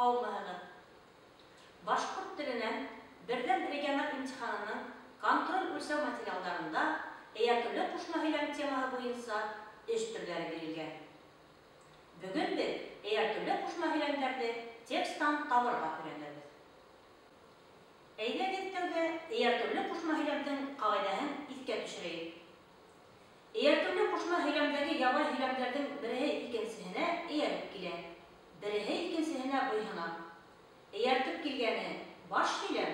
Һаулыһығыҙ. Башҡорт теленән берҙәм региональ имтиханының контроль үлсәү материалдарында эйәртүле ҡушма һөйләм темаһы буйынса эш төрҙәре бирелгән. Бөгөн беҙ эйәртүле ҡушма һөйләмдәрҙе текстан табырға өйрәнәбеҙ. Әйҙәгеҙ тәүҙә эйәртүле ҡушма һөйләмдең ҡағиҙәһен иҫкә төшөрәйек. Эйәртүле ҡушма һөйләмдәге ябай һөйләмдәрҙең береһе икенсеһенә эйәреп килә, береһе икенсеһенә буйһона. Эйәртеп килгәне баш һөйләм,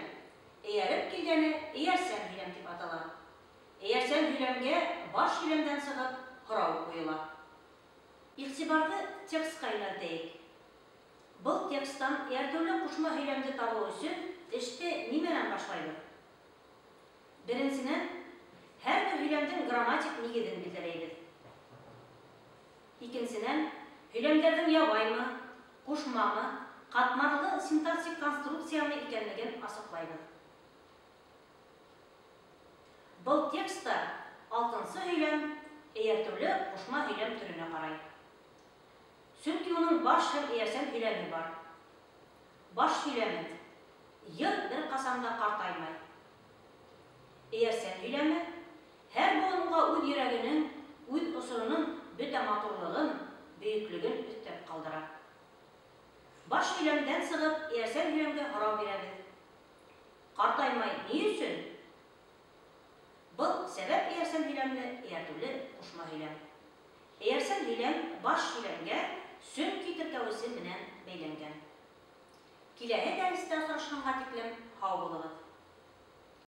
эйәреп килгәне эйәрсән һөйләм тип атала. Эйәрсән һөйләмгә баш һөйләмдән сығып һорау ҡуйыла. Иғтибарҙы текстҡа йүнәлтәйек. Был текстан эйәртүле ҡушма һөйләмде табыу өсөн эште нимәнән башлайбыҙ? Беренсенән, һәр бер һөйләмдең грамматик нигеҙен билдәләйбеҙ. Икенсенән, һөйләмдәрҙең ябаймы, ҡушмамы, ҡатмарлы синтаксик конструкциямы икәнлеген асыҡлайбыҙ. Был текстта 6-нсы һөйләм эйәртүле ҡушма һөйләм төрөнә ҡарай. Сөнки уның баш һәм эйәрсән һөйләме бар. Баш һөйләме йыр бер ҡасанда ҡартаймай. Эйәрсән һөйләме һәр быуынға үҙ йөрәгенең, үҙ осороноң бөтә матурлығын, бөйөклөгөн өҫтәп ҡалдыра. Баш һөйләмдән сығып, эйәрсән һөйләмгә һорау бирәбеҙ. Ҡартаймай ни өсөн? Был сәбәп эйәрсән һөйләмле эйәртүле ҡушма һөйләм. Эйәрсән һөйләм баш һөйләмгә сөнки теркәүесе менән бәйләнгән. Киләһе дәрестә осрашҡанға тиклем һау булығыҙ.